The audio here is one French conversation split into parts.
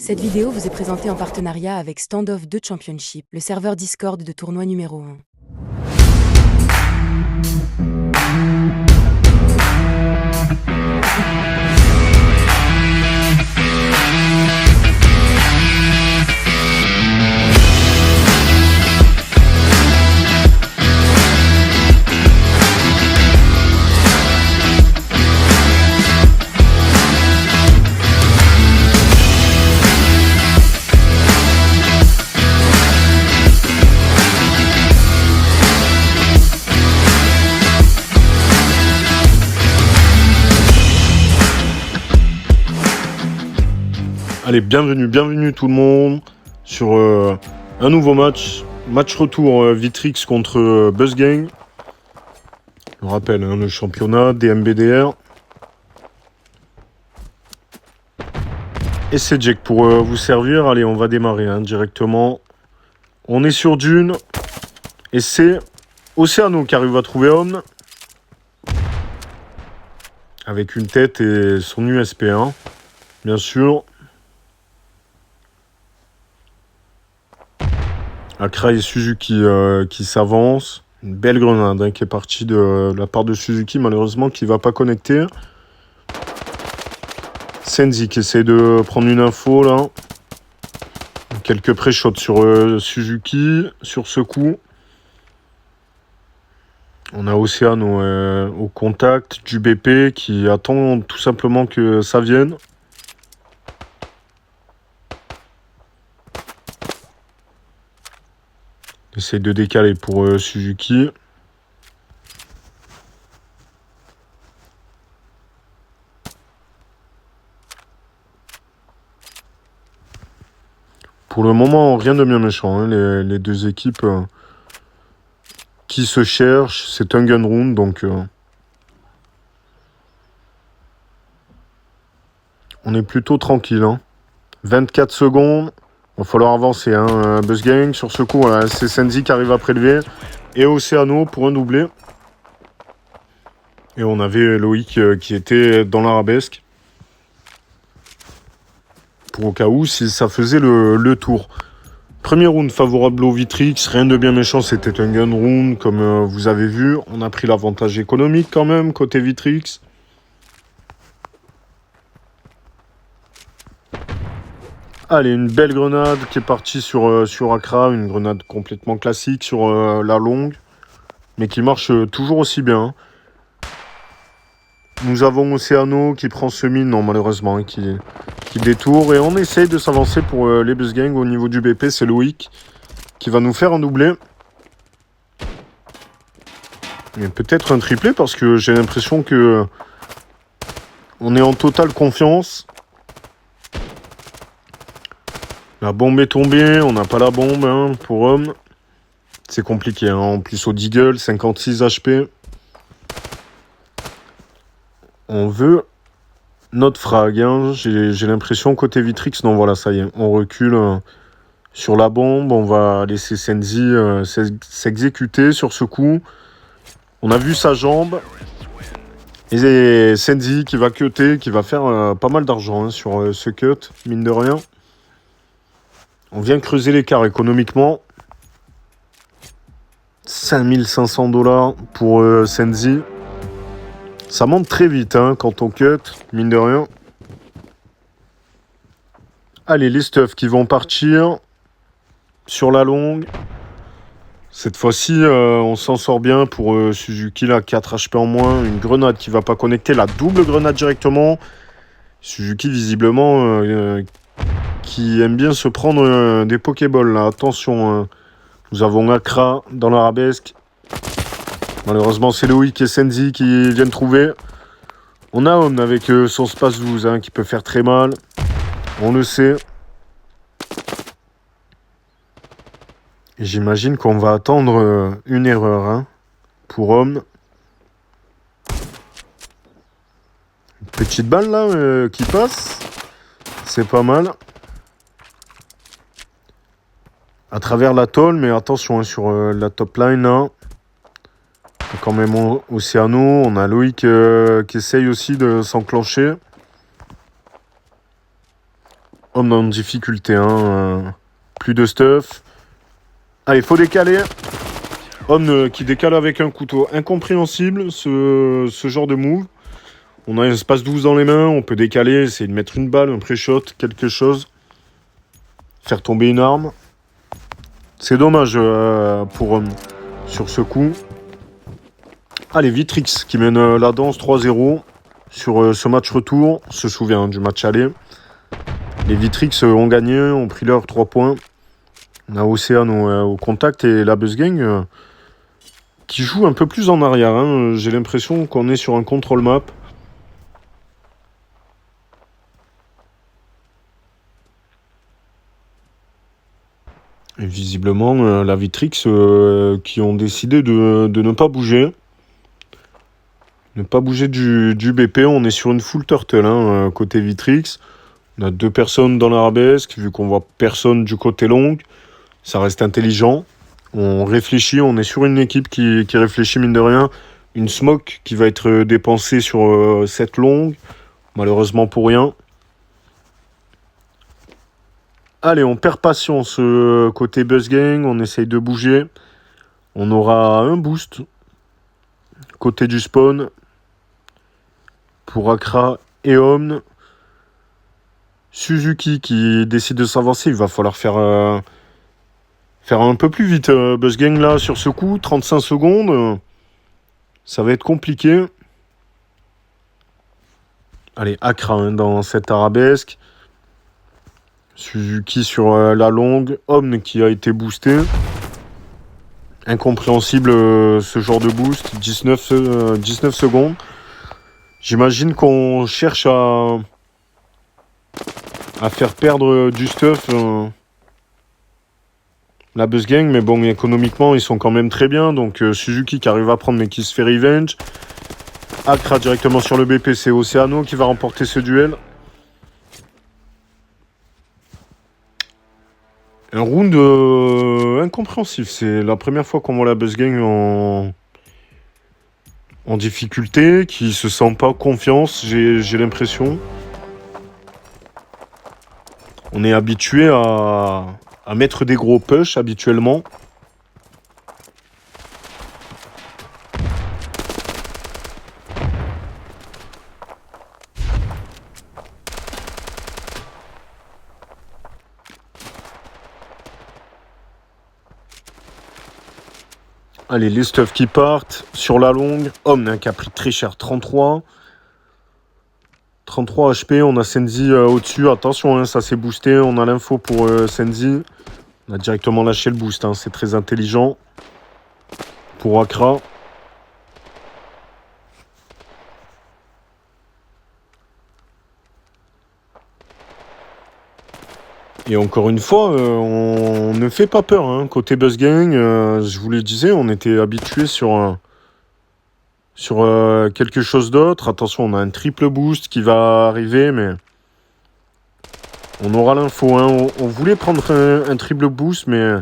Cette vidéo vous est présentée en partenariat avec Standoff 2 Championship, le serveur Discord de tournoi numéro 1. Allez, bienvenue tout le monde sur un nouveau match retour Vitrix contre BuzzGang. Je rappelle, le championnat DMBDR. Et c'est Jack pour vous servir. Allez, on va démarrer directement. On est sur Dune. Et c'est Oceano qui arrive à trouver Homme. Avec une tête et son USP1. Bien sûr. Akra et Suzuki qui s'avancent. Une belle grenade qui est partie de la part de Suzuki, malheureusement, qui ne va pas connecter. Senzi qui essaie de prendre une info, là. Quelques pré-shots sur Suzuki, sur ce coup. On a Oceano au contact du BP qui attend tout simplement que ça vienne. Essaye de décaler pour Suzuki. Pour le moment, rien de bien méchant. Les deux équipes qui se cherchent. C'est un gun round, donc on est plutôt tranquille. 24 secondes. Il va falloir avancer. BuzzGang sur ce coup, voilà, c'est Senzi qui arrive à prélever. Et Oceano pour un doublé. Et on avait Loïc qui était dans l'arabesque. Pour au cas où, si ça faisait le tour. Premier round favorable au Vitrix. Rien de bien méchant, c'était un gun round. Comme vous avez vu, on a pris l'avantage économique quand même, côté Vitrix. Allez, une belle grenade qui est partie sur Akra. Une grenade complètement classique sur la longue. Mais qui marche toujours aussi bien. Nous avons Oceano qui prend semi, non malheureusement, qui détourne. Et on essaye de s'avancer pour les BuzzGang au niveau du BP. C'est Loïc qui va nous faire un doublé. Et peut-être un triplé parce que j'ai l'impression que on est en totale confiance. La bombe est tombée, on n'a pas la bombe pour Homme. C'est compliqué, en plus au Deagle, 56 HP. On veut notre frag, j'ai l'impression côté Vitrix, non voilà, ça y est, on recule sur la bombe, on va laisser Senzi s'exécuter sur ce coup. On a vu sa jambe, et Senzi qui va cutter, qui va faire pas mal d'argent sur ce cut, mine de rien. On vient creuser l'écart économiquement. 5500 $ pour Senzi. Ça monte très vite quand on cut, mine de rien. Allez, les stuffs qui vont partir sur la longue. Cette fois-ci, on s'en sort bien pour Suzuki, là, 4 HP en moins. Une grenade qui va pas connecter, la double grenade directement. Suzuki, visiblement, qui aime bien se prendre des Pokéballs, là. Attention, nous avons Akra dans l'arabesque. Malheureusement, c'est Loïc et Senzi qui viennent trouver. On a Homme avec son Space 12 qui peut faire très mal. On le sait. Et j'imagine qu'on va attendre une erreur pour Homme. Une petite balle là qui passe. C'est pas mal. À travers la tôle, mais attention sur la top line là. Quand même Oceano, on a Loïc qui essaye aussi de s'enclencher. Homme en difficulté, plus de stuff. Allez, faut décaler. Homme qui décale avec un couteau. Incompréhensible, ce genre de move. On a un espace 12 dans les mains, on peut décaler, essayer de mettre une balle, un pré-shot, quelque chose. Faire tomber une arme. C'est dommage pour Homme sur ce coup. Allez, Vitrix qui mène la danse 3-0 sur ce match retour. On se souvient du match aller. Les Vitrix ont gagné, ont pris leurs 3 points. On a Océano au contact et la Buzz Gang qui joue un peu plus en arrière. J'ai l'impression qu'on est sur un control map. Et visiblement, la Vitrix qui ont décidé de ne pas bouger. Ne pas bouger du BP. On est sur une full turtle côté Vitrix. On a 2 personnes dans l'arabesque. Vu qu'on voit personne du côté long, ça reste intelligent. On réfléchit. On est sur une équipe qui réfléchit mine de rien. Une smoke qui va être dépensée sur cette longue. Malheureusement pour rien. Allez, on perd patience côté Buzz Gang, on essaye de bouger. On aura un boost côté du spawn pour Accra et Omn. Suzuki qui décide de s'avancer, il va falloir faire un peu plus vite. Buzz Gang là sur ce coup, 35 secondes. Ça va être compliqué. Allez, Accra dans cette arabesque. Suzuki sur la longue. Omn qui a été boosté. Incompréhensible ce genre de boost. 19 secondes. J'imagine qu'on cherche à faire perdre du stuff la Buzz Gang. Mais bon, économiquement, ils sont quand même très bien. Donc Suzuki qui arrive à prendre mais qui se fait revenge. Accra directement sur le BP. C'est Océano qui va remporter ce duel. Un round incompréhensif. C'est la première fois qu'on voit la Buzz Gang en difficulté, qui se sent pas confiance, j'ai l'impression. On est habitué à mettre des gros push habituellement. Allez, les stuffs qui partent sur la longue. Homme qui a pris très cher, 33. 33 HP, on a Senzi au-dessus. Attention, ça s'est boosté. On a l'info pour Senzi. On a directement lâché le boost, c'est très intelligent. Pour Accra. Et encore une fois, on ne fait pas peur. Côté Buzz Gang, je vous le disais, on était habitué sur quelque chose d'autre. Attention, on a un triple boost qui va arriver, mais on aura l'info. On voulait prendre un triple boost, mais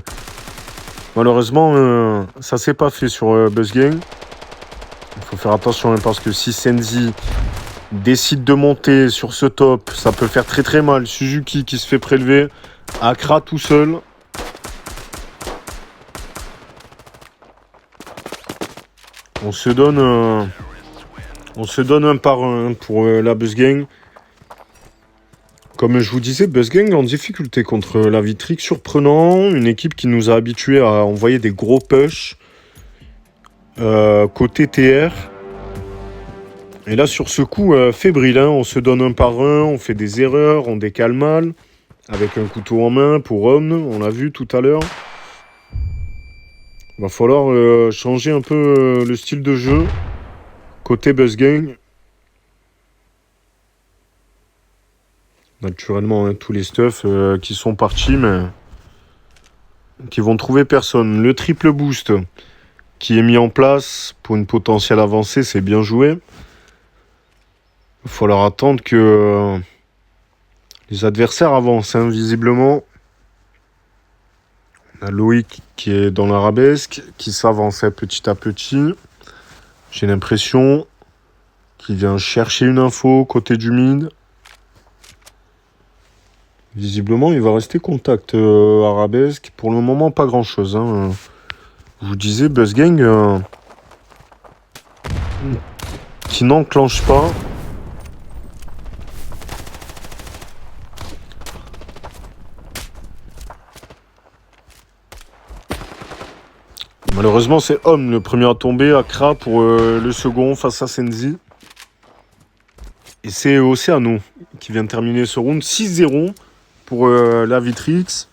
malheureusement, ça s'est pas fait sur Buzz Gang. Il faut faire attention parce que si Senzi décide de monter sur ce top, ça peut faire très très mal. Suzuki qui se fait prélever. Accra tout seul. On se donne un par un pour la Buzz Gang. Comme je vous disais, Buzz Gang en difficulté contre la Vitrix. Surprenant. Une équipe qui nous a habitués à envoyer des gros push côté TR. Et là, sur ce coup, fébrile, on se donne un par un, on fait des erreurs, on décale mal, avec un couteau en main pour Omn, on l'a vu tout à l'heure. Il va falloir changer un peu le style de jeu, côté Buzz Gang. Naturellement, tous les stuffs qui sont partis, mais qui vont trouver personne. Le triple boost qui est mis en place pour une potentielle avancée, c'est bien joué. Il va falloir attendre que les adversaires avancent, visiblement. On a Loïc qui est dans l'arabesque, qui s'avance petit à petit. J'ai l'impression qu'il vient chercher une info côté du mid. Visiblement, il va rester contact Arabesque. Pour le moment, pas grand-chose. Hein. Je vous disais, Buzzgang qui n'enclenche pas. Malheureusement, c'est Homme le premier à tomber. Accra pour le second face à Senzi. Et c'est Oceano qui vient de terminer ce round 6-0 pour la Vitrix.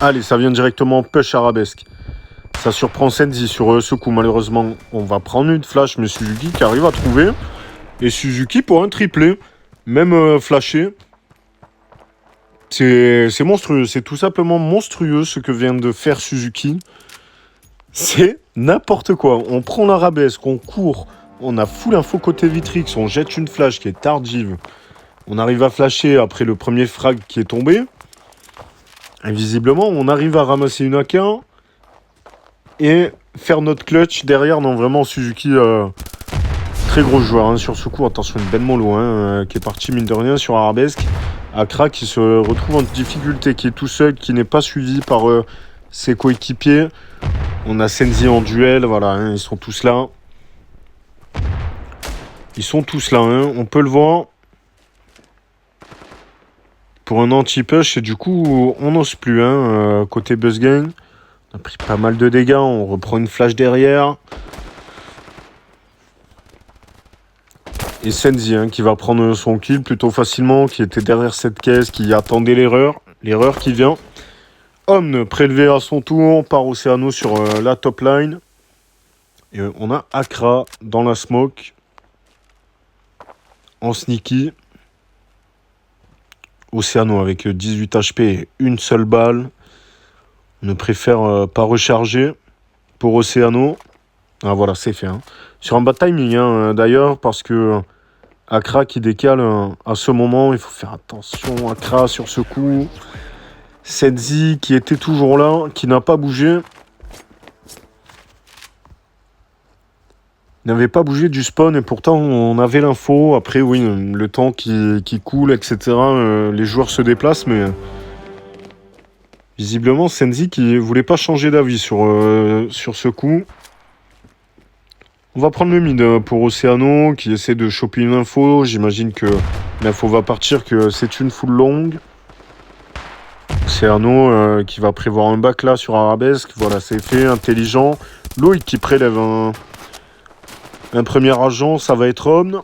Allez, ça vient directement push Arabesque. Ça surprend Senzi sur ce coup. Malheureusement, on va prendre une flash, mais Suzuki qui arrive à trouver. Et Suzuki pour un triplé. Même flashé. C'est monstrueux. C'est tout simplement monstrueux ce que vient de faire Suzuki. C'est n'importe quoi. On prend l'Arabesque, on court. On a full info côté Vitrix. On jette une flash qui est tardive. On arrive à flasher après le premier frag qui est tombé. Et visiblement, on arrive à ramasser une AK et faire notre clutch derrière. Non, vraiment, Suzuki, très gros joueur hein, sur ce coup. Attention, une belle mollo qui est parti, mine de rien, sur Arabesque. Accra qui se retrouve en difficulté, qui est tout seul, qui n'est pas suivi par ses coéquipiers. On a Senzi en duel, voilà, hein, ils sont tous là. Ils sont tous là, hein, on peut le voir. Pour un anti-push, et du coup, on n'ose plus, côté Buzzgang. On a pris pas mal de dégâts, on reprend une flash derrière. Et Senzi qui va prendre son kill plutôt facilement, qui était derrière cette caisse, qui attendait l'erreur qui vient. Homme prélevé à son tour par Oceano sur la top line. Et on a Accra dans la smoke. En sneaky. Oceano avec 18 HP et une seule balle. On ne préfère pas recharger pour Oceano. Ah voilà, c'est fait. Hein. Sur un bad timing d'ailleurs, parce que Accra qui décale à ce moment, il faut faire attention. Accra sur ce coup. Senzi qui était toujours là, qui n'a pas bougé. Il n'avait pas bougé du spawn et pourtant on avait l'info. Après oui, le temps qui coule, etc. Les joueurs se déplacent, mais visiblement Senzi qui voulait pas changer d'avis sur ce coup. On va prendre le mid pour Oceano qui essaie de choper une info. J'imagine que l'info va partir, que c'est une full longue. Oceano qui va prévoir un back là sur Arabesque. Voilà, c'est fait, intelligent. Loïc qui prélève un premier agent, ça va être Homme.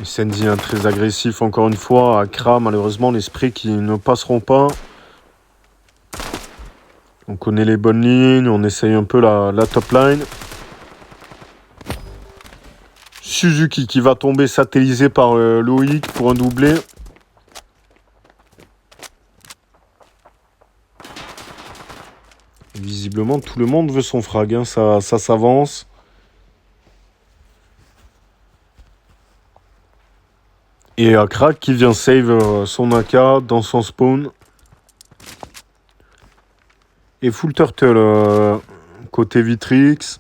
Et Senzi très agressif encore une fois. Accra, malheureusement, les sprays qui ne passeront pas. On connaît les bonnes lignes, on essaye un peu la top line. Suzuki qui va tomber satellisé par Loïc pour un doublé. Et visiblement, tout le monde veut son frag, ça s'avance. Et Accra qui vient save son AK dans son spawn. Et full turtle côté Vitrix.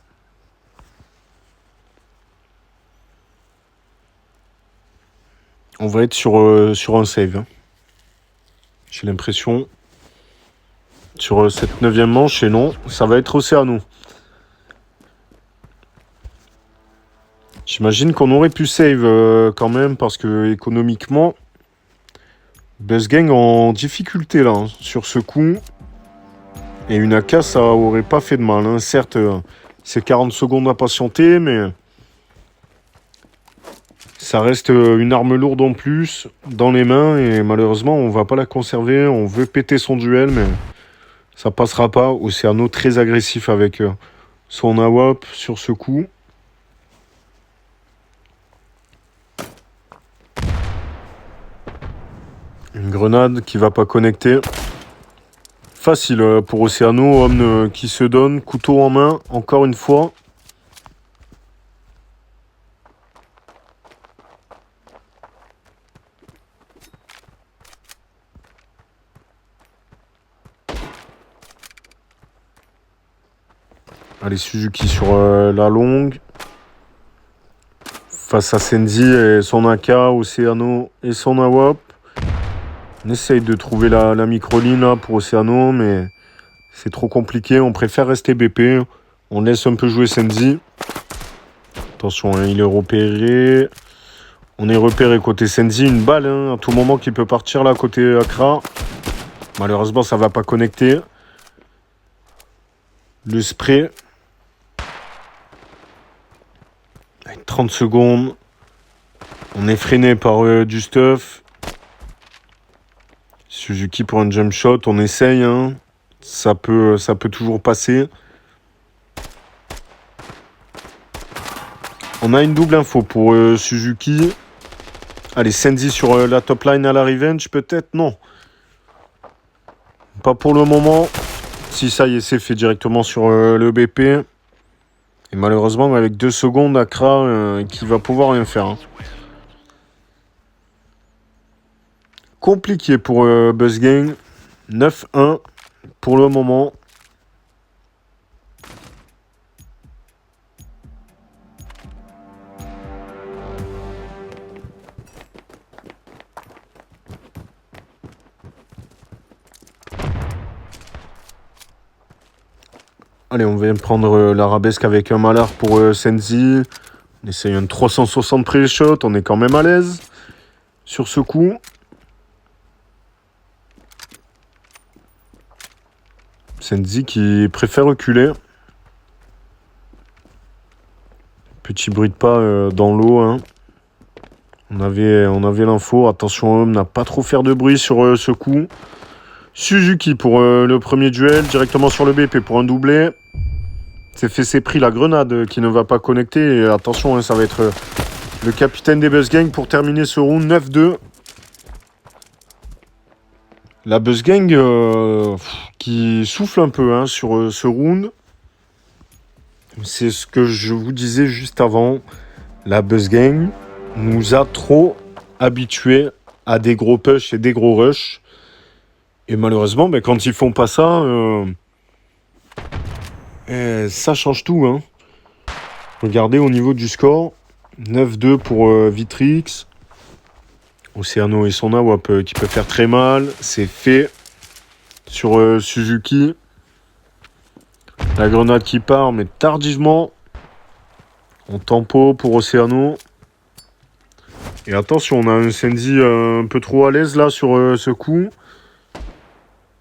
On va être sur un save. J'ai l'impression. Sur cette 9e manche, et non, ça va être Oceano. J'imagine qu'on aurait pu save quand même, parce que économiquement, Buzzgang en difficulté là, sur ce coup. Et une AK, ça aurait pas fait de mal. Certes, c'est 40 secondes à patienter, mais ça reste une arme lourde en plus dans les mains. Et malheureusement, on va pas la conserver. On veut péter son duel, mais ça passera pas. Oceano très agressif avec son AWP sur ce coup. Une grenade qui va pas connecter. Facile pour Oceano, Homme qui se donne, couteau en main, encore une fois. Allez, Suzuki sur la longue. Face à Senzi et son AK, Oceano et son AWP. On essaye de trouver la micro-ligne là, pour Oceano, mais c'est trop compliqué. On préfère rester BP. On laisse un peu jouer Senzi. Attention, hein, il est repéré. On est repéré côté Senzi. Une balle, hein, à tout moment qui peut partir là côté Accra. Malheureusement, ça ne va pas connecter. Le spray. 30 secondes. On est freiné par du stuff. Suzuki pour un jump shot. On essaye. Hein. Ça peut toujours passer. On a une double info pour Suzuki. Allez, Senzi sur la top line à la revenge. Peut-être non. Pas pour le moment. Si ça y est, c'est fait directement sur le BP. Et malheureusement, avec 2 secondes, Accra qui va pouvoir rien faire. Hein. Compliqué pour BuzzGang. 9-1 pour le moment. Allez, on va prendre l'arabesque avec un malard pour Senzi. On essaye un 360 pré-shot. On est quand même à l'aise sur ce coup. Senzi qui préfère reculer. Petit bruit de pas dans l'eau. Hein. On avait l'info. Attention, homme n'a pas trop faire de bruit sur ce coup. Suzuki pour le premier duel. Directement sur le BP pour un doublé. C'est pris la grenade qui ne va pas connecter. Et attention, hein, ça va être le capitaine des BuzzGang pour terminer ce round 9-2. La BuzzGang qui souffle un peu hein, sur ce round. C'est ce que je vous disais juste avant. La BuzzGang nous a trop habitués à des gros push et des gros rush. Et malheureusement, quand ils font pas ça... ça change tout. Hein. Regardez au niveau du score. 9-2 pour Vitrix. Oceano et son AWP qui peut faire très mal. C'est fait sur Suzuki. La grenade qui part, mais tardivement. En tempo pour Oceano. Et attention, on a un Senzi un peu trop à l'aise là sur ce coup.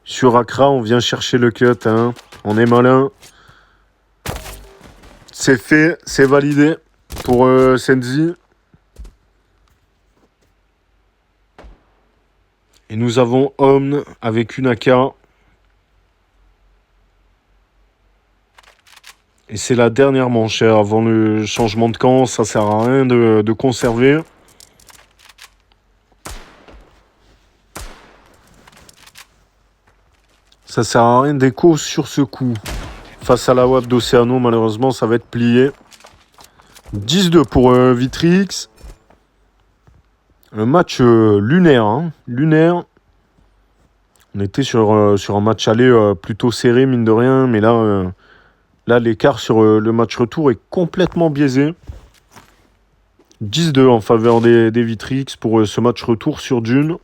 Sur Accra, on vient chercher le cut. Hein. On est malin. C'est fait, c'est validé pour Senzi. Et nous avons Omn avec une AK. Et c'est la dernière manche avant le changement de camp. Ça sert à rien de conserver. Ça sert à rien d'écho sur ce coup. Face à la WAP d'Oceano, malheureusement, ça va être plié. 10-2 pour Vitrix. Un match lunaire. Hein. Lunaire. On était sur un match aller plutôt serré, mine de rien. Mais là l'écart sur le match retour est complètement biaisé. 10-2 en faveur des Vitrix pour ce match retour sur Dune.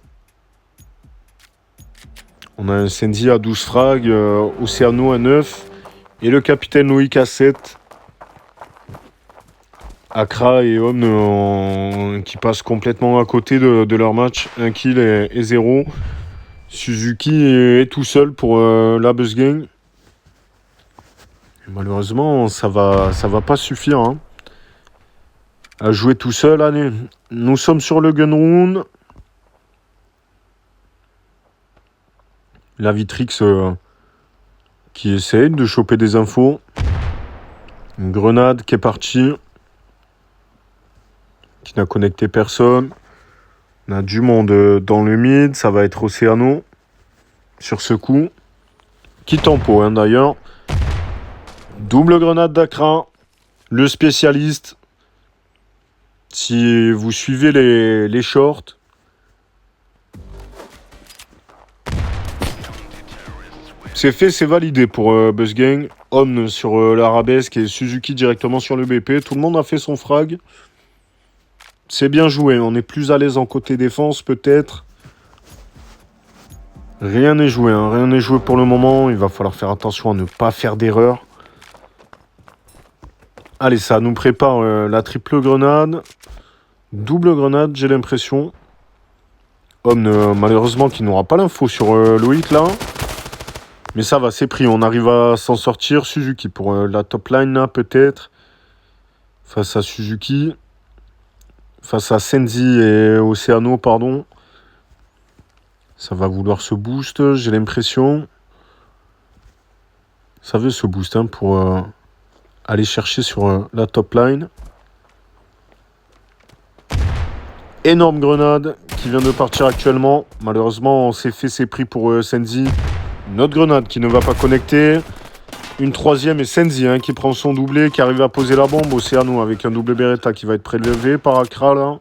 On a un Senzi à 12 frags, Oceano à 9. Et le capitaine Loïc à 7. Accra et Homme qui passent complètement à côté de leur match. 1 kill et 0. Suzuki est tout seul pour la BuzzGang. Malheureusement, ça va pas suffire. Hein, à jouer tout seul. Allez, nous sommes sur le gun round. La Vitrix qui essaye de choper des infos. Une grenade qui est partie. Qui n'a connecté personne. On a du monde dans le mid. Ça va être Oceano. Sur ce coup. Qui tempo hein, d'ailleurs. Double grenade d'Accra. Le spécialiste. Si vous suivez les shorts. C'est fait, c'est validé pour BuzzGang. Omn sur l'Arabesque et Suzuki directement sur le BP. Tout le monde a fait son frag. C'est bien joué. On est plus à l'aise en côté défense peut-être. Rien n'est joué. Hein. Rien n'est joué pour le moment. Il va falloir faire attention à ne pas faire d'erreur. Allez, ça nous prépare la triple grenade. Double grenade, j'ai l'impression. Omn, malheureusement, qui n'aura pas l'info sur Loïc là. Mais ça va, c'est pris. On arrive à s'en sortir. Suzuki pour la top line là, peut-être. Face à Suzuki. Face à Senzi et Oceano, pardon. Ça va vouloir se boost, j'ai l'impression. Ça veut se boost hein, pour aller chercher sur la top line. Énorme grenade qui vient de partir actuellement. Malheureusement, on s'est fait ses prix pour Senzi. Une autre grenade qui ne va pas connecter. Une troisième et Senzi hein, qui prend son doublé, qui arrive à poser la bombe. Oceano avec un double Beretta qui va être prélevé par Accra là.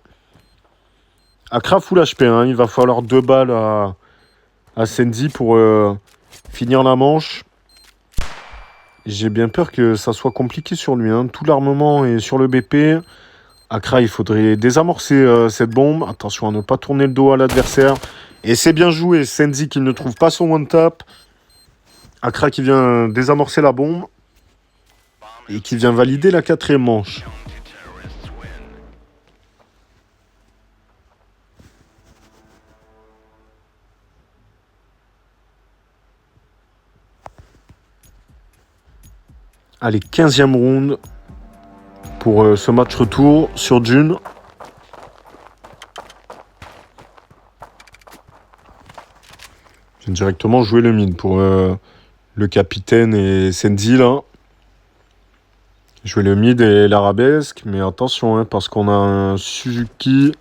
Accra full HP, hein. Il va falloir 2 balles à Senzi pour finir la manche. J'ai bien peur que ça soit compliqué sur lui. Hein. Tout l'armement est sur le BP. Accra, il faudrait désamorcer cette bombe. Attention à ne pas tourner le dos à l'adversaire. Et c'est bien joué. Senzi qui ne trouve pas son one-tap. Accra qui vient désamorcer la bombe. Et qui vient valider la 4e manche. Allez, 15e round pour ce match retour sur Dune. Je viens directement jouer le mid pour le capitaine et Senzi là. Jouer le mid et l'arabesque, mais attention hein, parce qu'on a un Suzuki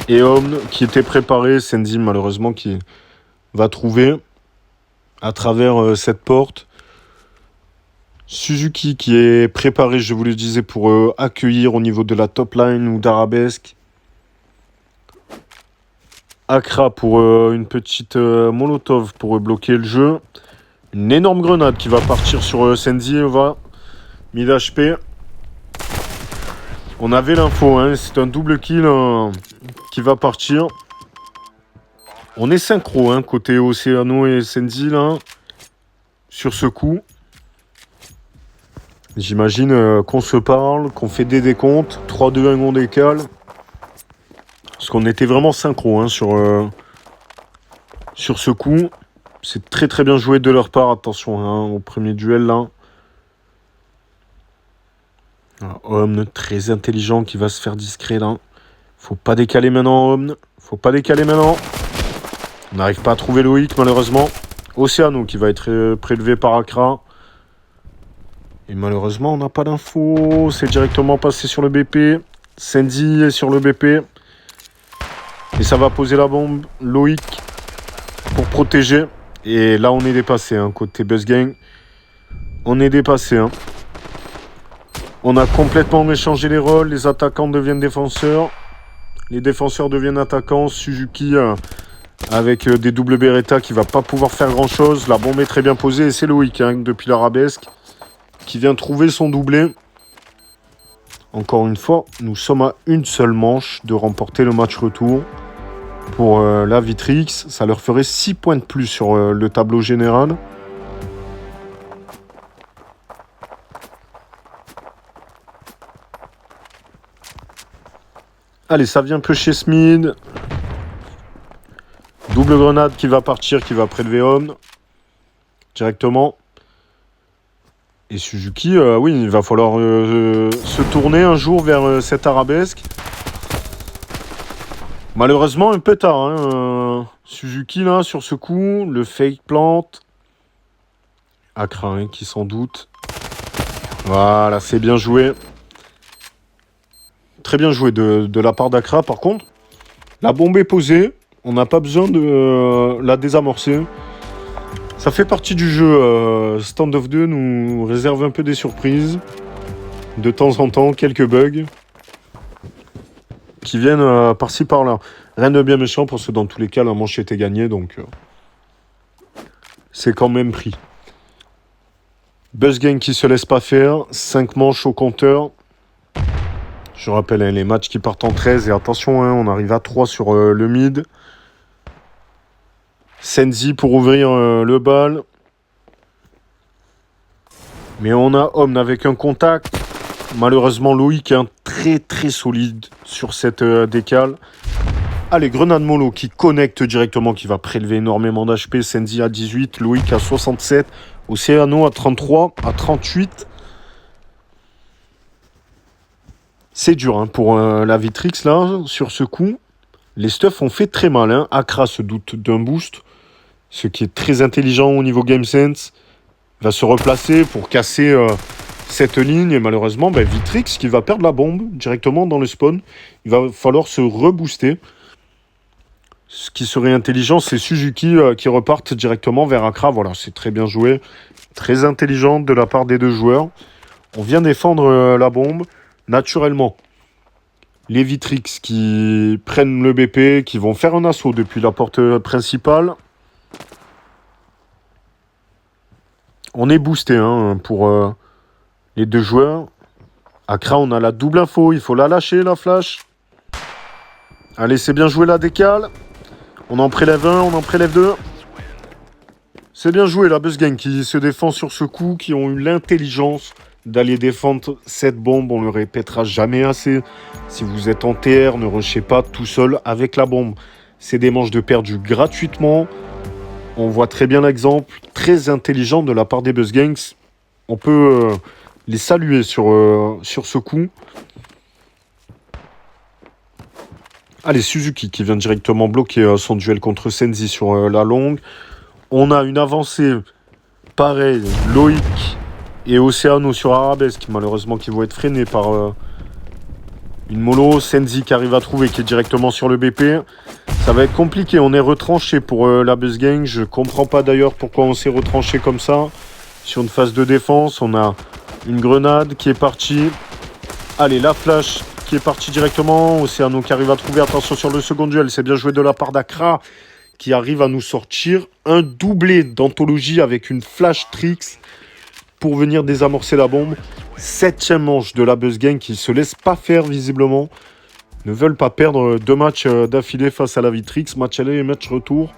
et Omn qui était préparé. Senzi malheureusement qui va trouver à travers cette porte. Suzuki qui est préparé, je vous le disais, pour accueillir au niveau de la top line ou d'arabesque. Accra pour une petite molotov pour bloquer le jeu. Une énorme grenade qui va partir sur Senzi. Mid HP. On avait l'info, hein, c'est un double kill qui va partir. On est synchro, hein, côté Oceano et Senzi là, sur ce coup. J'imagine qu'on se parle, qu'on fait des décomptes. 3-2-1 on décale. Parce qu'on était vraiment synchro hein, sur ce coup. C'est très très bien joué de leur part. Attention hein, au premier duel là. Omn très intelligent qui va se faire discret là. Faut pas décaler maintenant Omn. Faut pas décaler maintenant. On n'arrive pas à trouver Loïc malheureusement. Oceano qui va être prélevé par Accra. Et malheureusement, on n'a pas d'infos. C'est directement passé sur le BP. Senzi est sur le BP. Et ça va poser la bombe. Loïc pour protéger. Et là, on est dépassé. Hein, côté BuzzGang. On est dépassé. Hein. On a complètement échangé les rôles. Les attaquants deviennent défenseurs. Les défenseurs deviennent attaquants. Suzuki avec des doubles Beretta qui ne va pas pouvoir faire grand-chose. La bombe est très bien posée. Et c'est Loïc hein, depuis l'arabesque qui vient trouver son doublé. Encore une fois, nous sommes à une seule manche de remporter le match retour. Pour la Vitrix, ça leur ferait 6 points de plus sur le tableau général. Allez, ça vient peu chez Smith. Double grenade qui va partir, qui va prélever Omn. Directement. Et Suzuki, oui, il va falloir se tourner un jour vers cette arabesque. Malheureusement, un peu tard. Hein, Suzuki, là, sur ce coup, le fake plante. Accra, hein, qui s'en doute. Voilà, c'est bien joué. Très bien joué de la part d'Accra. Par contre, la bombe est posée. On n'a pas besoin de la désamorcer. Ça fait partie du jeu. Standoff 2 nous réserve un peu des surprises. De temps en temps, quelques bugs qui viennent par-ci par-là. Rien de bien méchant parce que dans tous les cas, la manche était gagnée. Donc, c'est quand même pris. Buzzgang qui se laisse pas faire. 5 manches au compteur. Je rappelle, hein, les matchs qui partent en 13. Et attention, hein, on arrive à 3 sur le mid. Senzi pour ouvrir le bal. Mais on a Omn avec un contact. Malheureusement, Loïc est un très très solide sur cette décale. Allez, Grenade Mollo qui connecte directement, qui va prélever énormément d'HP. Senzi à 18, Loïc à 67, Océano à 33, à 38. C'est dur hein, pour la Vitrix là, sur ce coup. Les stuffs ont fait très mal. Hein. Accra se doute d'un boost, ce qui est très intelligent au niveau Game Sense. Il va se replacer pour casser cette ligne. Et malheureusement, Vitrix qui va perdre la bombe directement dans le spawn. Il va falloir se rebooster. Ce qui serait intelligent, c'est Suzuki qui reparte directement vers Accra. Voilà, c'est très bien joué. Très intelligent de la part des deux joueurs. On vient défendre la bombe. Naturellement, les Vitrix qui prennent le BP, qui vont faire un assaut depuis la porte principale. On est boosté hein, pour les deux joueurs. Accra, on a la double info. Il faut la lâcher, la flash. Allez, c'est bien joué la décale. On en prélève un, on en prélève deux. C'est bien joué la Buzzgang qui se défend sur ce coup, qui ont eu l'intelligence d'aller défendre cette bombe. On ne le répétera jamais assez. Si vous êtes en TR, ne rushez pas tout seul avec la bombe. C'est des manches de perdu gratuitement. On voit très bien l'exemple, très intelligent de la part des Buzzgangs. On peut les saluer sur ce coup. Allez, Suzuki qui vient directement bloquer son duel contre Senzi sur la longue. On a une avancée pareille, Loïc et Océano sur Arabesque, malheureusement qui vont être freinés par une mollo. Senzi qui arrive à trouver, qui est directement sur le BP. Ça va être compliqué, on est retranché pour la Buzzgang. Je comprends pas d'ailleurs pourquoi on s'est retranché comme ça. Sur une phase de défense, on a une grenade qui est partie. Allez, la flash qui est partie directement. Océano qui arrive à trouver. Attention sur le second duel. C'est bien joué de la part d'Accra qui arrive à nous sortir un doublé d'anthologie avec une flash tricks pour venir désamorcer la bombe. 7e manche de la Buzzgang qui se laisse pas faire visiblement. Ne veulent pas perdre 2 matchs d'affilée face à la Vitrix. Match aller et match retour.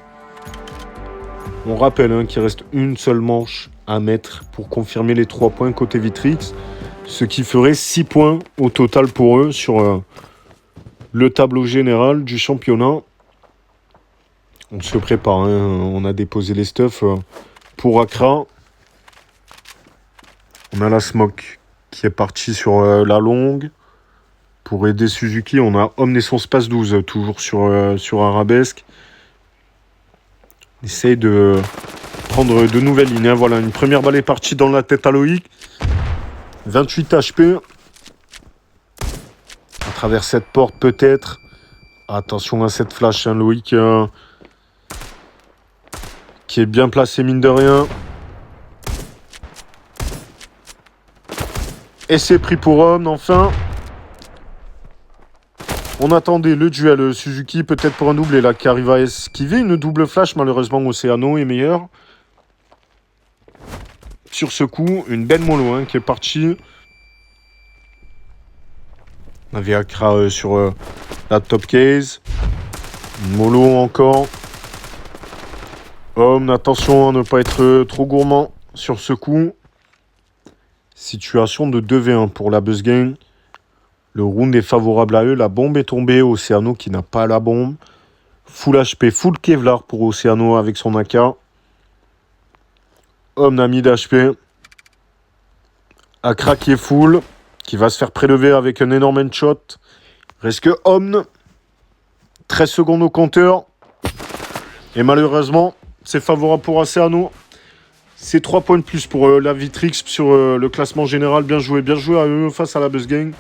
On rappelle hein, qu'il reste une seule manche à mettre pour confirmer les 3 points côté Vitrix. Ce qui ferait 6 points au total pour eux sur le tableau général du championnat. On se prépare, hein. On a déposé les stuffs pour Accra. On a la smoke qui est partie sur la longue. Pour aider Suzuki, on a Omn et son Space 12 toujours sur Arabesque. On essaye de prendre de nouvelles lignes. Hein. Voilà, une première balle est partie dans la tête à Loïc. 28 HP. À travers cette porte peut-être. Attention à cette flash, hein, Loïc. Qui est bien placé mine de rien. Et c'est pris pour Omn enfin. On attendait le duel Suzuki, peut-être pour un doublé là, qui arrive à esquiver une double flash. Malheureusement, Océano est meilleur. Sur ce coup, une belle mollo hein, qui est partie. On avait Accra sur la top case. Une mollo encore. Omn, attention à ne pas être trop gourmand sur ce coup. Situation de 2v1 pour la Buzzgang. Le round est favorable à eux. La bombe est tombée. Océano qui n'a pas la bombe. Full HP, full Kevlar pour Océano avec son AK. Omn a mis d'HP. Accra qui est full. Qui va se faire prélever avec un énorme headshot. Reste que Omn. 13 secondes au compteur. Et malheureusement, c'est favorable pour Océano. C'est 3 points de plus pour la Vitrix sur le classement général. Bien joué à eux face à la Buzzgang.